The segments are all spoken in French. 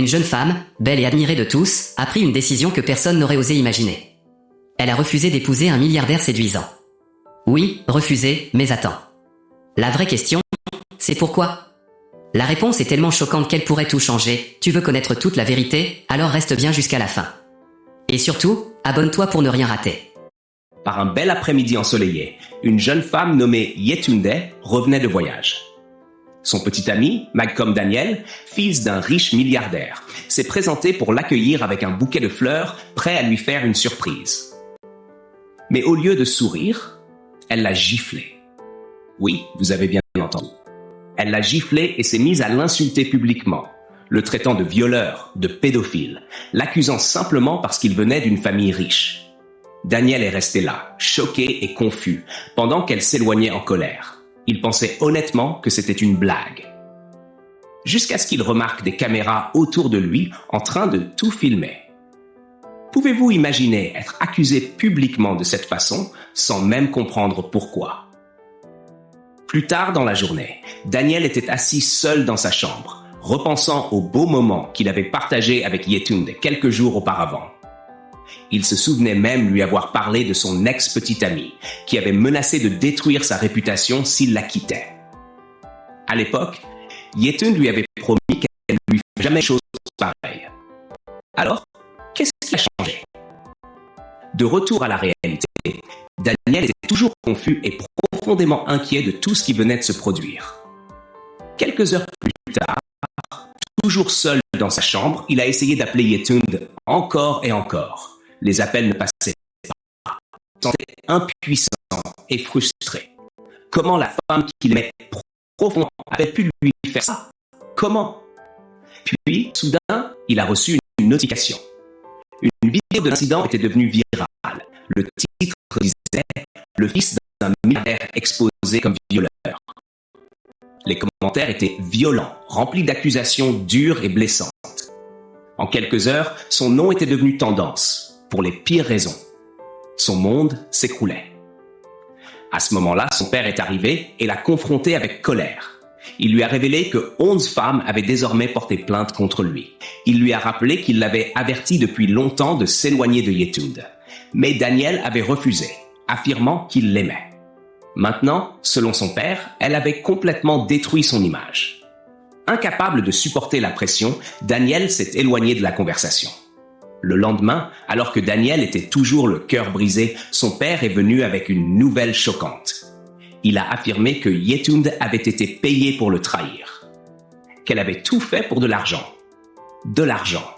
une jeune femme, belle et admirée de tous, a pris une décision que personne n'aurait osé imaginer. Elle a refusé d'épouser un milliardaire séduisant. Oui, refusé, mais attends. La vraie question, c'est pourquoi? La réponse est tellement choquante qu'elle pourrait tout changer. Tu veux connaître toute la vérité, alors reste bien jusqu'à la fin. Et surtout, abonne-toi pour ne rien rater. Par un bel après-midi ensoleillé, une jeune femme nommée Yetunde revenait de voyage. Son petit ami, Malcolm Daniel, fils d'un riche milliardaire, s'est présenté pour l'accueillir avec un bouquet de fleurs, prêt à lui faire une surprise. Mais au lieu de sourire, elle l'a giflé. Oui, vous avez bien entendu. Elle l'a giflé et s'est mise à l'insulter publiquement, le traitant de violeur, de pédophile, l'accusant simplement parce qu'il venait d'une famille riche. Daniel est resté là, choqué et confus, pendant qu'elle s'éloignait en colère. Il pensait honnêtement que c'était une blague. Jusqu'à ce qu'il remarque des caméras autour de lui en train de tout filmer. Pouvez-vous imaginer être accusé publiquement de cette façon sans même comprendre pourquoi? Plus tard dans la journée, Daniel était assis seul dans sa chambre, repensant aux beaux moments qu'il avait partagés avec Yetunde quelques jours auparavant. Il se souvenait même lui avoir parlé de son ex-petit ami, qui avait menacé de détruire sa réputation s'il la quittait. À l'époque, Yetunde lui avait promis qu'elle ne lui ferait jamais chose pareille. Alors, qu'est-ce qui a changé? De retour à la réalité, Daniel était toujours confus et profondément inquiet de tout ce qui venait de se produire. Quelques heures plus tard, toujours seul dans sa chambre, il a essayé d'appeler Yetunde encore et encore. Les appels ne passaient pas. Il se sentait impuissant et frustré. Comment la femme qu'il aimait profondément avait pu lui faire ça? Comment? Puis, soudain, il a reçu une notification. Une vidéo de l'incident était devenue virale. Le titre disait « Le fils d'un milliardaire exposé comme violeur ». Les commentaires étaient violents, remplis d'accusations dures et blessantes. En quelques heures, son nom était devenu tendance. Pour les pires raisons. Son monde s'écroulait. À ce moment-là, son père est arrivé et l'a confronté avec colère. Il lui a révélé que 11 femmes avaient désormais porté plainte contre lui. Il lui a rappelé qu'il l'avait averti depuis longtemps de s'éloigner de Yetunde. Mais Daniel avait refusé, affirmant qu'il l'aimait. Maintenant, selon son père, elle avait complètement détruit son image. Incapable de supporter la pression, Daniel s'est éloigné de la conversation. Le lendemain, alors que Daniel était toujours le cœur brisé, son père est venu avec une nouvelle choquante. Il a affirmé que Yetunde avait été payée pour le trahir. Qu'elle avait tout fait pour de l'argent. De l'argent.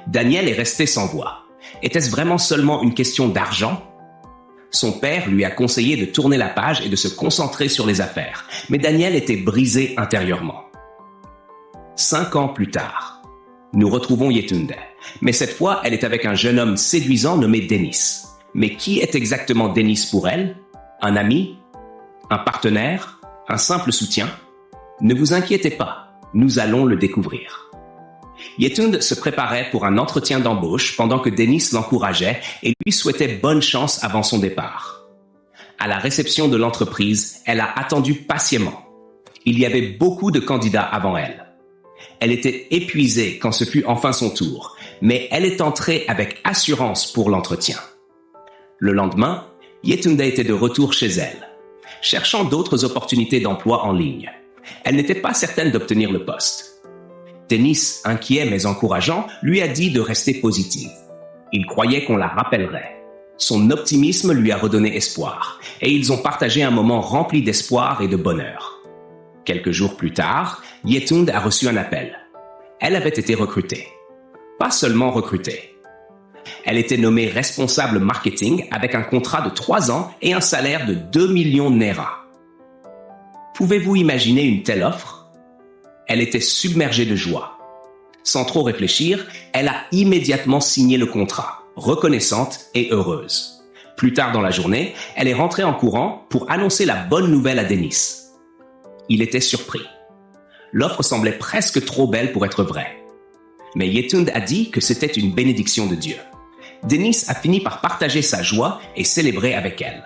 Daniel est resté sans voix. Était-ce vraiment seulement une question d'argent? Son père lui a conseillé de tourner la page et de se concentrer sur les affaires. Mais Daniel était brisé intérieurement. 5 ans plus tard, nous retrouvons Yetunde. Mais cette fois, elle est avec un jeune homme séduisant nommé Dennis. Mais qui est exactement Dennis pour elle? Un ami? Un partenaire? Un simple soutien? Ne vous inquiétez pas, nous allons le découvrir. Yetunde se préparait pour un entretien d'embauche pendant que Dennis l'encourageait et lui souhaitait bonne chance avant son départ. À la réception de l'entreprise, elle a attendu patiemment. Il y avait beaucoup de candidats avant elle. Elle était épuisée quand ce fut enfin son tour, mais elle est entrée avec assurance pour l'entretien. Le lendemain, Yetunde était de retour chez elle, cherchant d'autres opportunités d'emploi en ligne. Elle n'était pas certaine d'obtenir le poste. Dennis, inquiet mais encourageant, lui a dit de rester positive. Il croyait qu'on la rappellerait. Son optimisme lui a redonné espoir, et ils ont partagé un moment rempli d'espoir et de bonheur. Quelques jours plus tard, Yetunde a reçu un appel. Elle avait été recrutée. Pas seulement recrutée. Elle était nommée responsable marketing avec un contrat de 3 ans et un salaire de 2 millions de Naira. Pouvez-vous imaginer une telle offre? Elle était submergée de joie. Sans trop réfléchir, elle a immédiatement signé le contrat, reconnaissante et heureuse. Plus tard dans la journée, elle est rentrée en courant pour annoncer la bonne nouvelle à Dennis. Il était surpris. L'offre semblait presque trop belle pour être vraie. Mais Yetunde a dit que c'était une bénédiction de Dieu. Dennis a fini par partager sa joie et célébrer avec elle.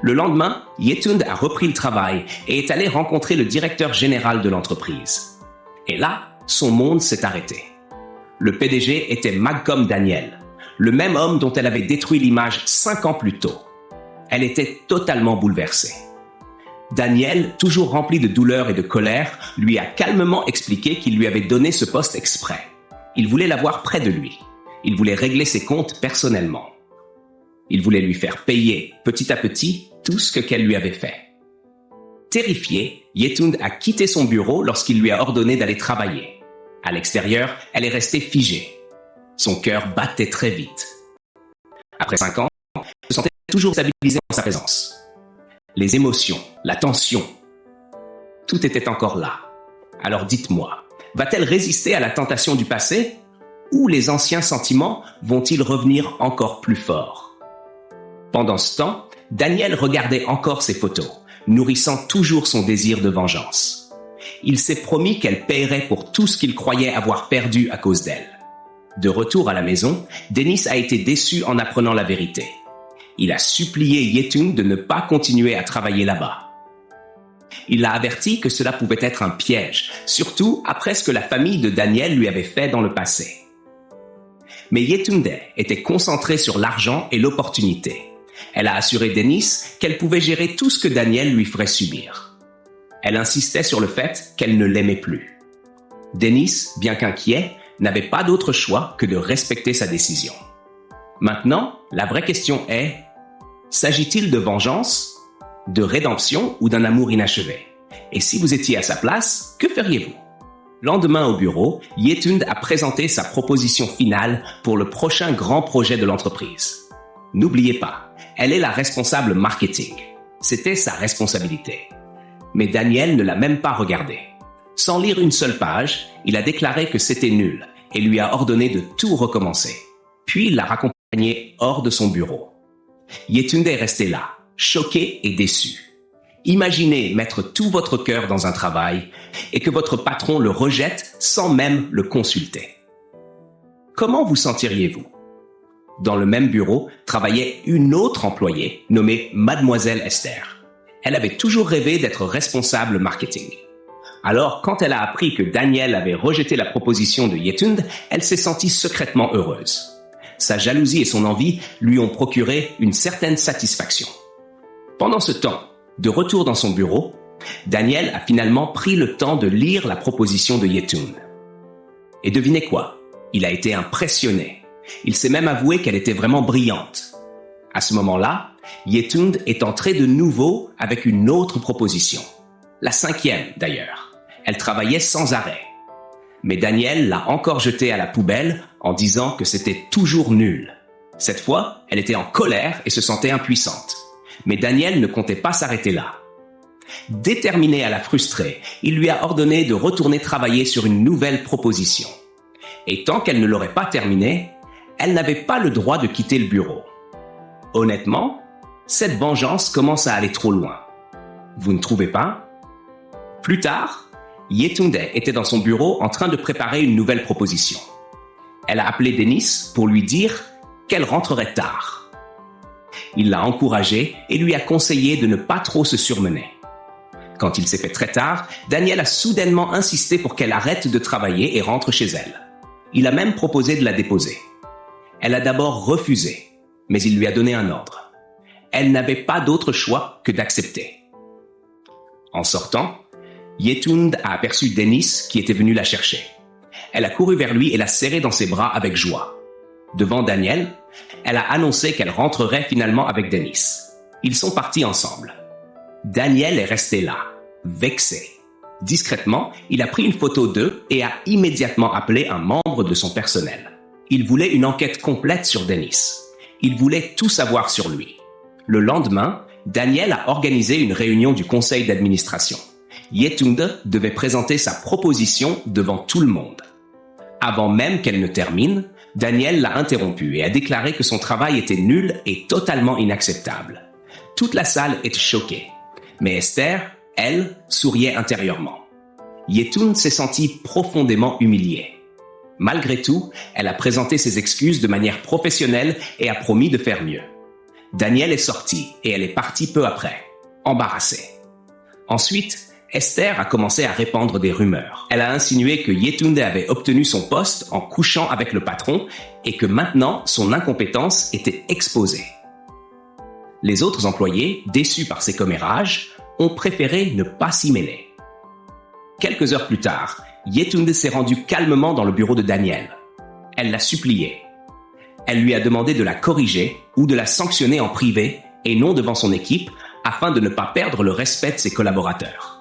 Le lendemain, Yetunde a repris le travail et est allé rencontrer le directeur général de l'entreprise. Et là, son monde s'est arrêté. Le PDG était Malcolm Daniel, le même homme dont elle avait détruit l'image 5 ans plus tôt. Elle était totalement bouleversée. Daniel, toujours rempli de douleur et de colère, lui a calmement expliqué qu'il lui avait donné ce poste exprès. Il voulait l'avoir près de lui. Il voulait régler ses comptes personnellement. Il voulait lui faire payer, petit à petit, tout ce qu'elle lui avait fait. Terrifiée, Yetunde a quitté son bureau lorsqu'il lui a ordonné d'aller travailler. À l'extérieur, elle est restée figée. Son cœur battait très vite. Après 5 ans, elle se sentait toujours stabilisée en sa présence. Les émotions, la tension, tout était encore là. Alors dites-moi, va-t-elle résister à la tentation du passé ou les anciens sentiments vont-ils revenir encore plus forts? Pendant ce temps, Daniel regardait encore ses photos, nourrissant toujours son désir de vengeance. Il s'est promis qu'elle paierait pour tout ce qu'il croyait avoir perdu à cause d'elle. De retour à la maison, Dennis a été déçu en apprenant la vérité. Il a supplié Yetunde de ne pas continuer à travailler là-bas. Il l'a averti que cela pouvait être un piège, surtout après ce que la famille de Daniel lui avait fait dans le passé. Mais Yetunde était concentrée sur l'argent et l'opportunité. Elle a assuré Dennis qu'elle pouvait gérer tout ce que Daniel lui ferait subir. Elle insistait sur le fait qu'elle ne l'aimait plus. Dennis, bien qu'inquiet, n'avait pas d'autre choix que de respecter sa décision. Maintenant, la vraie question est, s'agit-il de vengeance, de rédemption ou d'un amour inachevé? Et si vous étiez à sa place, que feriez-vous? Lendemain au bureau, Yetunde a présenté sa proposition finale pour le prochain grand projet de l'entreprise. N'oubliez pas, elle est la responsable marketing. C'était sa responsabilité. Mais Daniel ne l'a même pas regardé. Sans lire une seule page, il a déclaré que c'était nul et lui a ordonné de tout recommencer. Puis il l'a raccompagné hors de son bureau. Yetunde est restée là, choquée et déçue. Imaginez mettre tout votre cœur dans un travail et que votre patron le rejette sans même le consulter. Comment vous sentiriez-vous? Dans le même bureau travaillait une autre employée nommée Mademoiselle Esther. Elle avait toujours rêvé d'être responsable marketing. Alors, quand elle a appris que Daniel avait rejeté la proposition de Yetunde, elle s'est sentie secrètement heureuse. Sa jalousie et son envie lui ont procuré une certaine satisfaction. Pendant ce temps, de retour dans son bureau, Daniel a finalement pris le temps de lire la proposition de Yetunde. Et devinez quoi? Il a été impressionné. Il s'est même avoué qu'elle était vraiment brillante. À ce moment-là, Yetunde est entrée de nouveau avec une autre proposition. La 5e d'ailleurs. Elle travaillait sans arrêt. Mais Daniel l'a encore jetée à la poubelle en disant que c'était toujours nul. Cette fois, elle était en colère et se sentait impuissante. Mais Daniel ne comptait pas s'arrêter là. Déterminé à la frustrer, il lui a ordonné de retourner travailler sur une nouvelle proposition. Et tant qu'elle ne l'aurait pas terminée, elle n'avait pas le droit de quitter le bureau. Honnêtement, cette vengeance commence à aller trop loin. Vous ne trouvez pas? Plus tard, Yetunde était dans son bureau en train de préparer une nouvelle proposition. Elle a appelé Dennis pour lui dire qu'elle rentrerait tard. Il l'a encouragée et lui a conseillé de ne pas trop se surmener. Quand il s'est fait très tard, Daniel a soudainement insisté pour qu'elle arrête de travailler et rentre chez elle. Il a même proposé de la déposer. Elle a d'abord refusé, mais il lui a donné un ordre. Elle n'avait pas d'autre choix que d'accepter. En sortant, Yetunde a aperçu Dennis qui était venu la chercher. Elle a couru vers lui et l'a serré dans ses bras avec joie. Devant Daniel, elle a annoncé qu'elle rentrerait finalement avec Dennis. Ils sont partis ensemble. Daniel est resté là, vexé. Discrètement, il a pris une photo d'eux et a immédiatement appelé un membre de son personnel. Il voulait une enquête complète sur Dennis. Il voulait tout savoir sur lui. Le lendemain, Daniel a organisé une réunion du conseil d'administration. Yetunde devait présenter sa proposition devant tout le monde. Avant même qu'elle ne termine, Daniel l'a interrompue et a déclaré que son travail était nul et totalement inacceptable. Toute la salle était choquée. Mais Esther, elle, souriait intérieurement. Yetunde s'est sentie profondément humiliée. Malgré tout, elle a présenté ses excuses de manière professionnelle et a promis de faire mieux. Daniel est sorti et elle est partie peu après, embarrassée. Ensuite, Esther a commencé à répandre des rumeurs. Elle a insinué que Yetunde avait obtenu son poste en couchant avec le patron et que maintenant son incompétence était exposée. Les autres employés, déçus par ces commérages, ont préféré ne pas s'y mêler. Quelques heures plus tard, Yetunde s'est rendue calmement dans le bureau de Daniel. Elle l'a supplié. Elle lui a demandé de la corriger ou de la sanctionner en privé et non devant son équipe afin de ne pas perdre le respect de ses collaborateurs.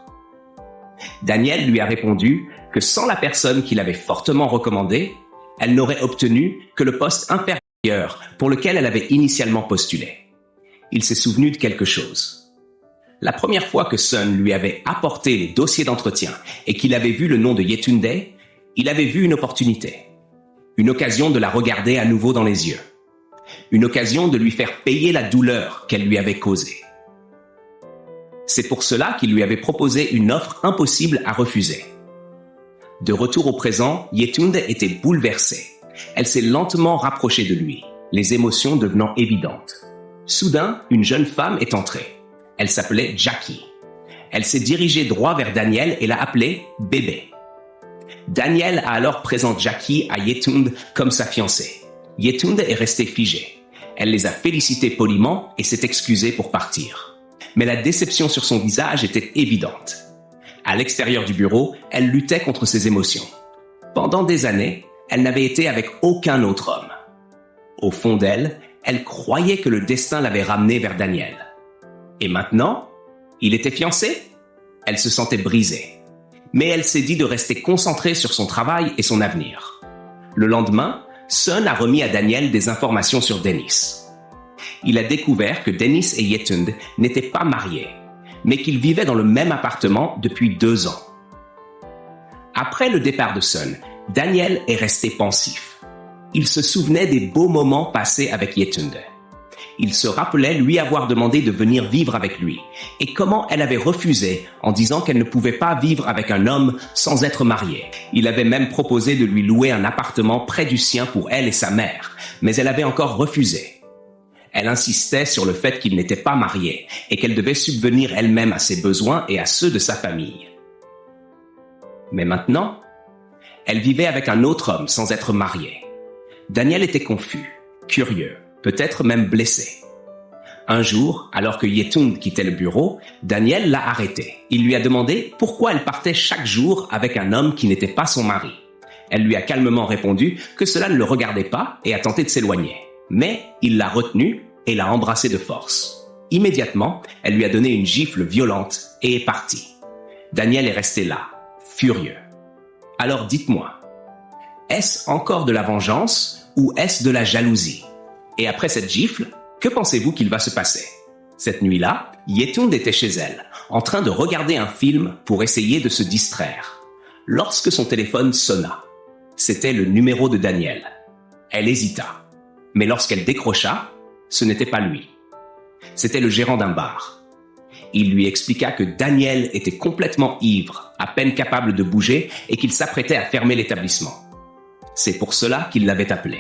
Daniel lui a répondu que sans la personne qu'il avait fortement recommandée, elle n'aurait obtenu que le poste inférieur pour lequel elle avait initialement postulé. Il s'est souvenu de quelque chose. La première fois que Sun lui avait apporté les dossiers d'entretien et qu'il avait vu le nom de Yetunde, il avait vu une opportunité. Une occasion de la regarder à nouveau dans les yeux. Une occasion de lui faire payer la douleur qu'elle lui avait causée. C'est pour cela qu'il lui avait proposé une offre impossible à refuser. De retour au présent, Yetunde était bouleversée. Elle s'est lentement rapprochée de lui, les émotions devenant évidentes. Soudain, une jeune femme est entrée. Elle s'appelait Jackie. Elle s'est dirigée droit vers Daniel et l'a appelé « bébé ». Daniel a alors présenté Jackie à Yetunde comme sa fiancée. Yetunde est restée figée. Elle les a félicités poliment et s'est excusée pour partir. Mais la déception sur son visage était évidente. À l'extérieur du bureau, elle luttait contre ses émotions. Pendant des années, elle n'avait été avec aucun autre homme. Au fond d'elle, elle croyait que le destin l'avait ramenée vers Daniel. Et maintenant, il était fiancé? Elle se sentait brisée. Mais elle s'est dit de rester concentrée sur son travail et son avenir. Le lendemain, Sun a remis à Daniel des informations sur Dennis. Il a découvert que Dennis et Yetunde n'étaient pas mariés, mais qu'ils vivaient dans le même appartement depuis 2 ans. Après le départ de Sun, Daniel est resté pensif. Il se souvenait des beaux moments passés avec Yetunde. Il se rappelait lui avoir demandé de venir vivre avec lui et comment elle avait refusé en disant qu'elle ne pouvait pas vivre avec un homme sans être mariée. Il avait même proposé de lui louer un appartement près du sien pour elle et sa mère, mais elle avait encore refusé. Elle insistait sur le fait qu'il n'était pas marié et qu'elle devait subvenir elle-même à ses besoins et à ceux de sa famille. Mais maintenant, elle vivait avec un autre homme sans être mariée. Daniel était confus, curieux, peut-être même blessé. Un jour, alors que Yetunde quittait le bureau, Daniel l'a arrêtée. Il lui a demandé pourquoi elle partait chaque jour avec un homme qui n'était pas son mari. Elle lui a calmement répondu que cela ne le regardait pas et a tenté de s'éloigner. Mais il l'a retenue et l'a embrassée de force. Immédiatement, elle lui a donné une gifle violente et est partie. Daniel est resté là, furieux. Alors dites-moi, est-ce encore de la vengeance ou est-ce de la jalousie? Et après cette gifle, que pensez-vous qu'il va se passer? Cette nuit-là, Yetunde était chez elle, en train de regarder un film pour essayer de se distraire. Lorsque son téléphone sonna, c'était le numéro de Daniel. Elle hésita. Mais lorsqu'elle décrocha, ce n'était pas lui. C'était le gérant d'un bar. Il lui expliqua que Daniel était complètement ivre, à peine capable de bouger et qu'il s'apprêtait à fermer l'établissement. C'est pour cela qu'il l'avait appelé.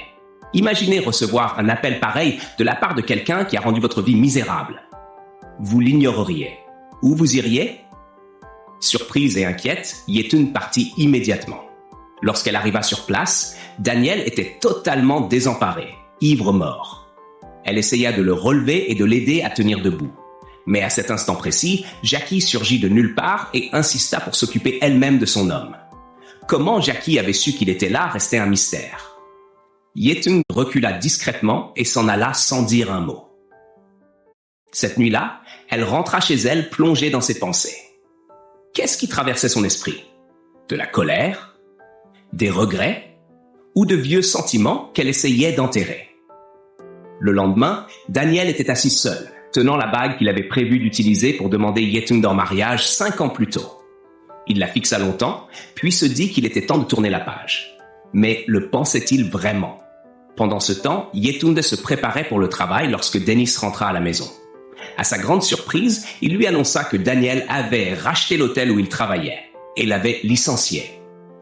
Imaginez recevoir un appel pareil de la part de quelqu'un qui a rendu votre vie misérable. Vous l'ignoreriez. Où vous iriez? Surprise et inquiète, Yetunde partit immédiatement. Lorsqu'elle arriva sur place, Daniel était totalement désemparé. Ivre-mort. Elle essaya de le relever et de l'aider à tenir debout. Mais à cet instant précis, Jackie surgit de nulle part et insista pour s'occuper elle-même de son homme. Comment Jackie avait su qu'il était là restait un mystère. Yetunde recula discrètement et s'en alla sans dire un mot. Cette nuit-là, elle rentra chez elle plongée dans ses pensées. Qu'est-ce qui traversait son esprit? De la colère? Des regrets? Ou de vieux sentiments qu'elle essayait d'enterrer? Le lendemain, Daniel était assis seul, tenant la bague qu'il avait prévu d'utiliser pour demander Yetunde en mariage 5 ans plus tôt. Il la fixa longtemps, puis se dit qu'il était temps de tourner la page. Mais le pensait-il vraiment? Pendant ce temps, Yetunde se préparait pour le travail lorsque Dennis rentra à la maison. À sa grande surprise, il lui annonça que Daniel avait racheté l'hôtel où il travaillait et l'avait licencié.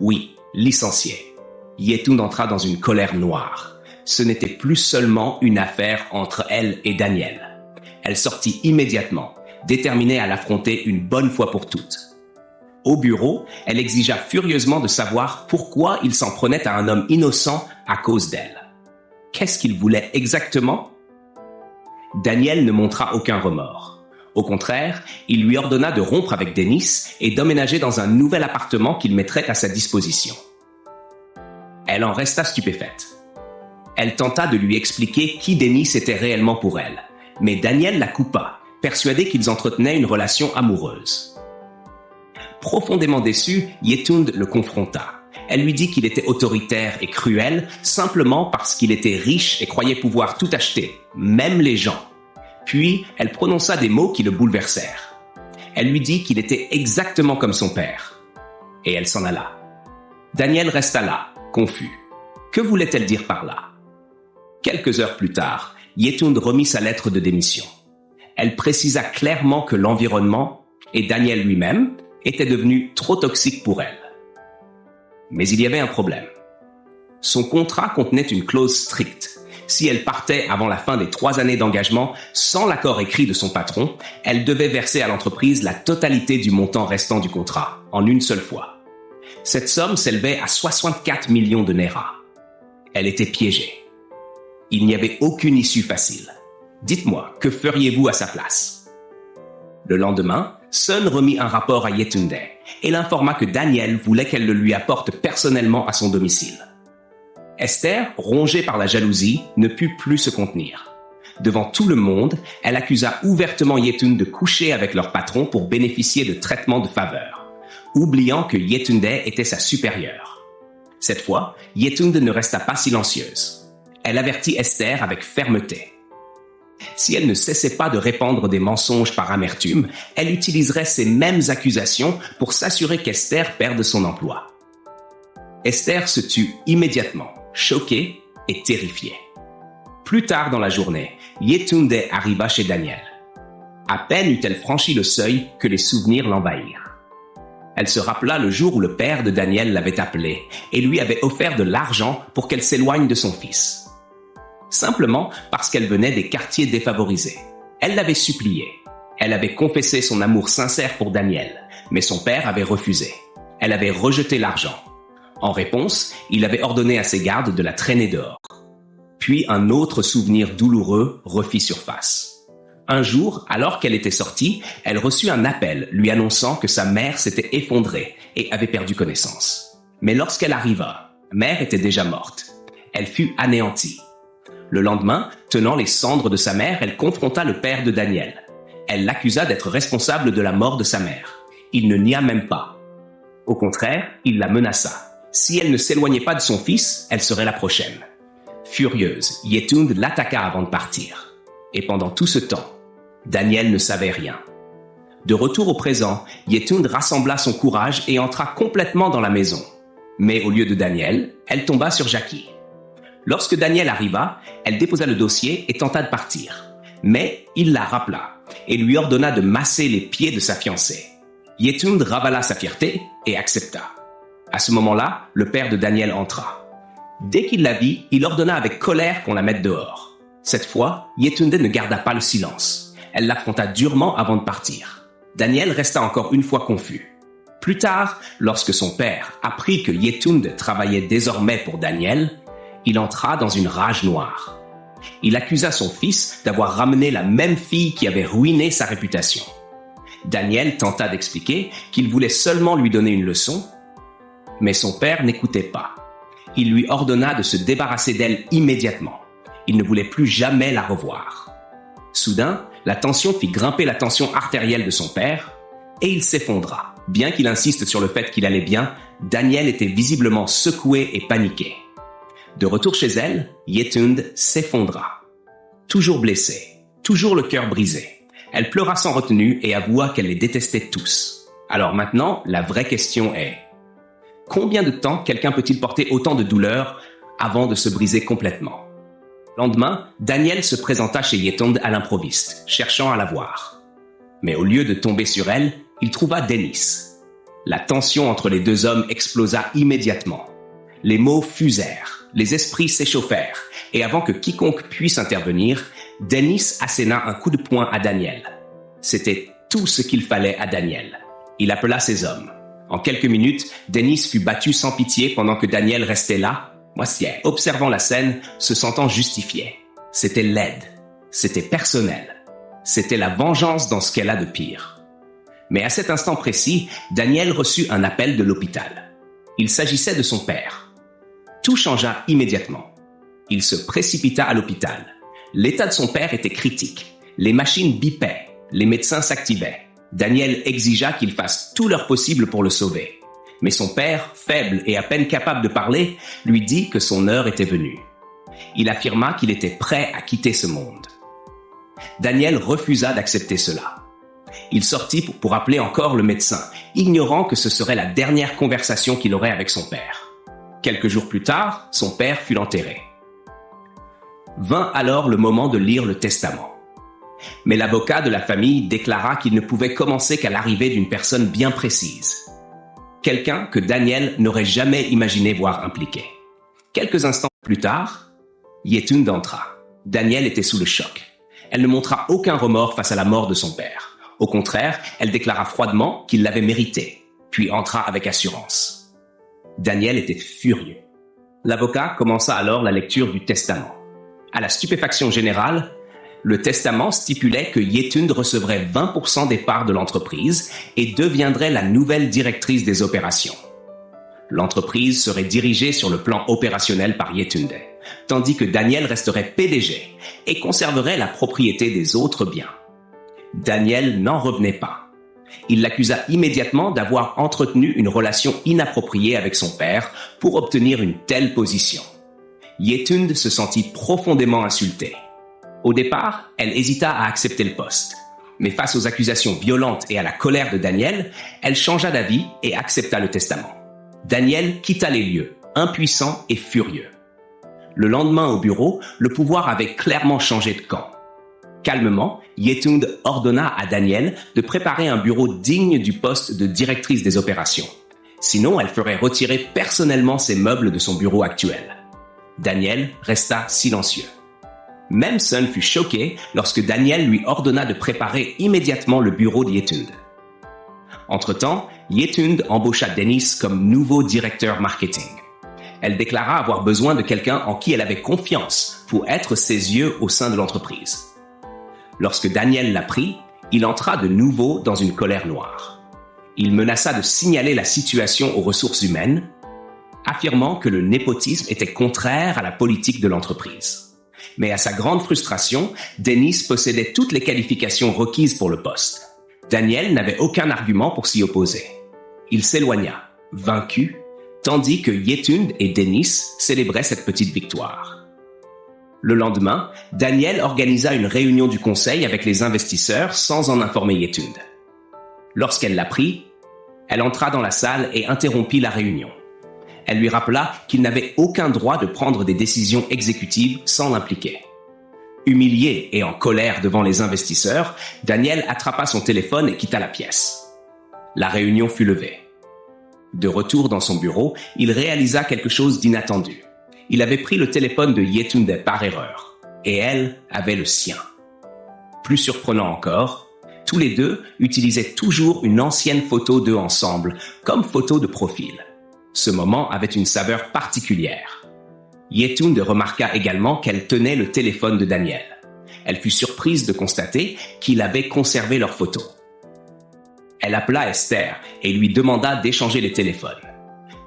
Oui, licencié. Yetunde entra dans une colère noire. Ce n'était plus seulement une affaire entre elle et Daniel. Elle sortit immédiatement, déterminée à l'affronter une bonne fois pour toutes. Au bureau, elle exigea furieusement de savoir pourquoi il s'en prenait à un homme innocent à cause d'elle. Qu'est-ce qu'il voulait exactement? Daniel ne montra aucun remords. Au contraire, il lui ordonna de rompre avec Dennis et d'emménager dans un nouvel appartement qu'il mettrait à sa disposition. Elle en resta stupéfaite. Elle tenta de lui expliquer qui Dennis était réellement pour elle, mais Daniel la coupa, persuadé qu'ils entretenaient une relation amoureuse. Profondément déçue, Yetund le confronta. Elle lui dit qu'il était autoritaire et cruel simplement parce qu'il était riche et croyait pouvoir tout acheter, même les gens. Puis, elle prononça des mots qui le bouleversèrent. Elle lui dit qu'il était exactement comme son père. Et elle s'en alla. Daniel resta là, confus. Que voulait-elle dire par là? Quelques heures plus tard, Yetund remit sa lettre de démission. Elle précisa clairement que l'environnement, et Daniel lui-même, étaient devenus trop toxiques pour elle. Mais il y avait un problème. Son contrat contenait une clause stricte. Si elle partait avant la fin des 3 années d'engagement sans l'accord écrit de son patron, elle devait verser à l'entreprise la totalité du montant restant du contrat, en une seule fois. Cette somme s'élevait à 64 millions de Naira. Elle était piégée. Il n'y avait aucune issue facile. Dites-moi, que feriez-vous à sa place? Le lendemain, Sun remit un rapport à Yetunde et l'informa que Daniel voulait qu'elle le lui apporte personnellement à son domicile. Esther, rongée par la jalousie, ne put plus se contenir. Devant tout le monde, elle accusa ouvertement Yetund de coucher avec leur patron pour bénéficier de traitements de faveur, oubliant que Yetunde était sa supérieure. Cette fois, Yetund ne resta pas silencieuse. Elle avertit Esther avec fermeté. Si elle ne cessait pas de répandre des mensonges par amertume, elle utiliserait ces mêmes accusations pour s'assurer qu'Esther perde son emploi. Esther se tut immédiatement, choquée et terrifiée. Plus tard dans la journée, Yetunde arriva chez Daniel. À peine eut-elle franchi le seuil que les souvenirs l'envahirent. Elle se rappela le jour où le père de Daniel l'avait appelée et lui avait offert de l'argent pour qu'elle s'éloigne de son fils. Simplement parce qu'elle venait des quartiers défavorisés. Elle l'avait supplié. Elle avait confessé son amour sincère pour Daniel, mais son père avait refusé. Elle avait rejeté l'argent. En réponse, il avait ordonné à ses gardes de la traîner dehors. Puis un autre souvenir douloureux refit surface. Un jour, alors qu'elle était sortie, elle reçut un appel lui annonçant que sa mère s'était effondrée et avait perdu connaissance. Mais lorsqu'elle arriva, mère était déjà morte. Elle fut anéantie. Le lendemain, tenant les cendres de sa mère, elle confronta le père de Daniel. Elle l'accusa d'être responsable de la mort de sa mère. Il ne nia même pas. Au contraire, il la menaça. Si elle ne s'éloignait pas de son fils, elle serait la prochaine. Furieuse, Yetund l'attaqua avant de partir. Et pendant tout ce temps, Daniel ne savait rien. De retour au présent, Yetund rassembla son courage et entra complètement dans la maison. Mais au lieu de Daniel, elle tomba sur Jackie. Lorsque Daniel arriva, elle déposa le dossier et tenta de partir. Mais il la rappela et lui ordonna de masser les pieds de sa fiancée. Yetund ravala sa fierté et accepta. À ce moment-là, le père de Daniel entra. Dès qu'il la vit, il ordonna avec colère qu'on la mette dehors. Cette fois, Yetunde ne garda pas le silence. Elle l'affronta durement avant de partir. Daniel resta encore une fois confus. Plus tard, lorsque son père apprit que Yetunde travaillait désormais pour Daniel, il entra dans une rage noire. Il accusa son fils d'avoir ramené la même fille qui avait ruiné sa réputation. Daniel tenta d'expliquer qu'il voulait seulement lui donner une leçon, mais son père n'écoutait pas. Il lui ordonna de se débarrasser d'elle immédiatement. Il ne voulait plus jamais la revoir. Soudain, la tension fit grimper la tension artérielle de son père et il s'effondra. Bien qu'il insiste sur le fait qu'il allait bien, Daniel était visiblement secoué et paniqué. De retour chez elle, Yetund s'effondra. Toujours blessée, toujours le cœur brisé. Elle pleura sans retenue et avoua qu'elle les détestait tous. Alors maintenant, la vraie question est: combien de temps quelqu'un peut-il porter autant de douleur avant de se briser complètement? Le lendemain, Daniel se présenta chez Yetund à l'improviste, cherchant à la voir. Mais au lieu de tomber sur elle, il trouva Dennis. La tension entre les deux hommes explosa immédiatement. Les mots fusèrent, les esprits s'échauffèrent, et avant que quiconque puisse intervenir, Dennis asséna un coup de poing à Daniel. C'était tout ce qu'il fallait à Daniel. Il appela ses hommes. En quelques minutes, Dennis fut battu sans pitié pendant que Daniel restait là, moitié, observant la scène, se sentant justifié. C'était laide. C'était personnel. C'était la vengeance dans ce qu'elle a de pire. Mais à cet instant précis, Daniel reçut un appel de l'hôpital. Il s'agissait de son père. Tout changea immédiatement. Il se précipita à l'hôpital. L'état de son père était critique. Les machines bipaient. Les médecins s'activaient. Daniel exigea qu'ils fassent tout leur possible pour le sauver. Mais son père, faible et à peine capable de parler, lui dit que son heure était venue. Il affirma qu'il était prêt à quitter ce monde. Daniel refusa d'accepter cela. Il sortit pour appeler encore le médecin, ignorant que ce serait la dernière conversation qu'il aurait avec son père. Quelques jours plus tard, son père fut enterré. Vint alors le moment de lire le testament. Mais l'avocat de la famille déclara qu'il ne pouvait commencer qu'à l'arrivée d'une personne bien précise. Quelqu'un que Daniel n'aurait jamais imaginé voir impliqué. Quelques instants plus tard, Yetunde entra. Daniel était sous le choc. Elle ne montra aucun remords face à la mort de son père. Au contraire, elle déclara froidement qu'il l'avait mérité, puis entra avec assurance. Daniel était furieux. L'avocat commença alors la lecture du testament. À la stupéfaction générale, le testament stipulait que Yetunde recevrait 20% des parts de l'entreprise et deviendrait la nouvelle directrice des opérations. L'entreprise serait dirigée sur le plan opérationnel par Yetunde, tandis que Daniel resterait PDG et conserverait la propriété des autres biens. Daniel n'en revenait pas. Il l'accusa immédiatement d'avoir entretenu une relation inappropriée avec son père pour obtenir une telle position. Yetunde se sentit profondément insultée. Au départ, elle hésita à accepter le poste. Mais face aux accusations violentes et à la colère de Daniel, elle changea d'avis et accepta le testament. Daniel quitta les lieux, impuissant et furieux. Le lendemain au bureau, le pouvoir avait clairement changé de camp. Calmement, Yetunde ordonna à Daniel de préparer un bureau digne du poste de directrice des opérations. Sinon, elle ferait retirer personnellement ses meubles de son bureau actuel. Daniel resta silencieux. Même Sun fut choqué lorsque Daniel lui ordonna de préparer immédiatement le bureau de Yetunde. Entre-temps, Yetunde embaucha Dennis comme nouveau directeur marketing. Elle déclara avoir besoin de quelqu'un en qui elle avait confiance pour être ses yeux au sein de l'entreprise. Lorsque Daniel l'apprit, il entra de nouveau dans une colère noire. Il menaça de signaler la situation aux ressources humaines, affirmant que le népotisme était contraire à la politique de l'entreprise. Mais à sa grande frustration, Dennis possédait toutes les qualifications requises pour le poste. Daniel n'avait aucun argument pour s'y opposer. Il s'éloigna, vaincu, tandis que Yetunde et Dennis célébraient cette petite victoire. Le lendemain, Daniel organisa une réunion du conseil avec les investisseurs sans en informer Yetunde. Lorsqu'elle l'apprit, elle entra dans la salle et interrompit la réunion. Elle lui rappela qu'il n'avait aucun droit de prendre des décisions exécutives sans l'impliquer. Humilié et en colère devant les investisseurs, Daniel attrapa son téléphone et quitta la pièce. La réunion fut levée. De retour dans son bureau, il réalisa quelque chose d'inattendu. Il avait pris le téléphone de Yetunde par erreur, et elle avait le sien. Plus surprenant encore, tous les deux utilisaient toujours une ancienne photo d'eux ensemble, comme photo de profil. Ce moment avait une saveur particulière. Yetunde remarqua également qu'elle tenait le téléphone de Daniel. Elle fut surprise de constater qu'il avait conservé leurs photos. Elle appela Esther et lui demanda d'échanger les téléphones.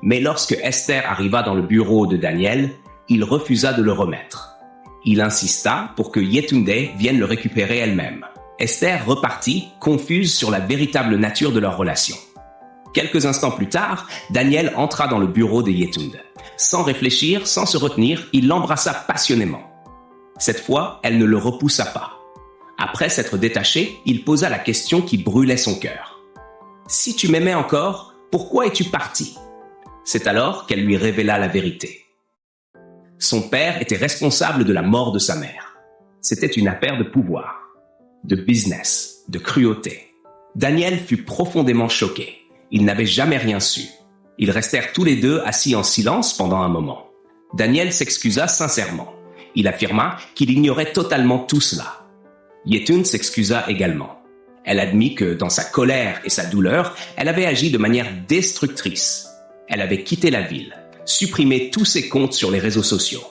Mais lorsque Esther arriva dans le bureau de Daniel, il refusa de le remettre. Il insista pour que Yetunde vienne le récupérer elle-même. Esther repartit, confuse sur la véritable nature de leur relation. Quelques instants plus tard, Daniel entra dans le bureau de Yetunde. Sans réfléchir, sans se retenir, il l'embrassa passionnément. Cette fois, elle ne le repoussa pas. Après s'être détaché, il posa la question qui brûlait son cœur. « Si tu m'aimais encore, pourquoi es-tu parti ?» C'est alors qu'elle lui révéla la vérité. Son père était responsable de la mort de sa mère. C'était une affaire de pouvoir, de business, de cruauté. Daniel fut profondément choqué. Ils n'avaient jamais rien su. Ils restèrent tous les deux assis en silence pendant un moment. Daniel s'excusa sincèrement. Il affirma qu'il ignorait totalement tout cela. Yetunde s'excusa également. Elle admit que, dans sa colère et sa douleur, elle avait agi de manière destructrice. Elle avait quitté la ville, supprimé tous ses comptes sur les réseaux sociaux,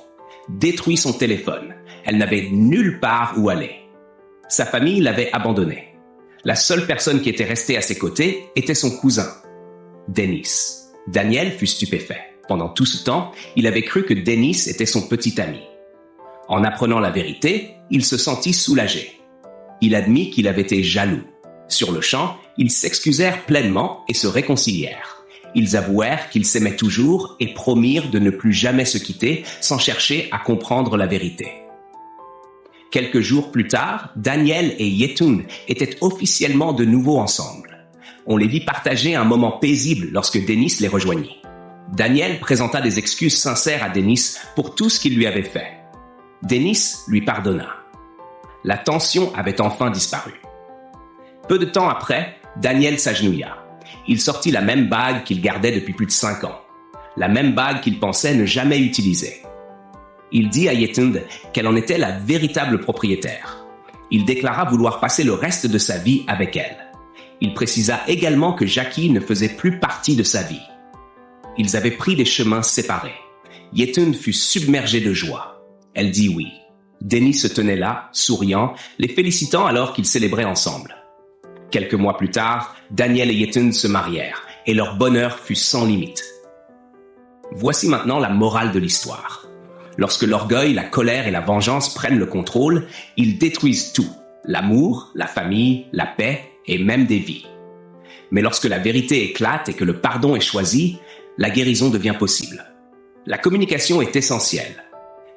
détruit son téléphone. Elle n'avait nulle part où aller. Sa famille l'avait abandonnée. La seule personne qui était restée à ses côtés était son cousin, Dennis. Daniel fut stupéfait. Pendant tout ce temps, il avait cru que Dennis était son petit ami. En apprenant la vérité, il se sentit soulagé. Il admit qu'il avait été jaloux. Sur le champ, ils s'excusèrent pleinement et se réconcilièrent. Ils avouèrent qu'ils s'aimaient toujours et promirent de ne plus jamais se quitter sans chercher à comprendre la vérité. Quelques jours plus tard, Daniel et Yetun étaient officiellement de nouveau ensemble. On les vit partager un moment paisible lorsque Dennis les rejoignit. Daniel présenta des excuses sincères à Dennis pour tout ce qu'il lui avait fait. Dennis lui pardonna. La tension avait enfin disparu. Peu de temps après, Daniel s'agenouilla. Il sortit la même bague qu'il gardait depuis plus de 5 ans. La même bague qu'il pensait ne jamais utiliser. Il dit à Yetund qu'elle en était la véritable propriétaire. Il déclara vouloir passer le reste de sa vie avec elle. Il précisa également que Jackie ne faisait plus partie de sa vie. Ils avaient pris des chemins séparés. Yetund fut submergée de joie. Elle dit oui. Dennis se tenait là, souriant, les félicitant alors qu'ils célébraient ensemble. Quelques mois plus tard, Daniel et Yetund se marièrent et leur bonheur fut sans limite. Voici maintenant la morale de l'histoire. Lorsque l'orgueil, la colère et la vengeance prennent le contrôle, ils détruisent tout. L'amour, la famille, la paix et même des vies. Mais lorsque la vérité éclate et que le pardon est choisi, la guérison devient possible. La communication est essentielle.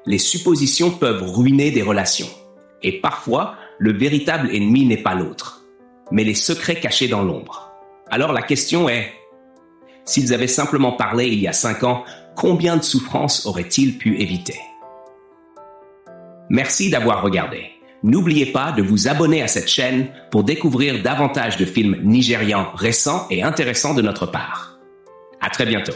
Les suppositions peuvent ruiner des relations. Et parfois, le véritable ennemi n'est pas l'autre, mais les secrets cachés dans l'ombre. Alors la question est, s'ils avaient simplement parlé il y a 5 ans, combien de souffrances auraient-ils pu éviter? Merci d'avoir regardé. N'oubliez pas de vous abonner à cette chaîne pour découvrir davantage de films nigérians récents et intéressants de notre part. À très bientôt.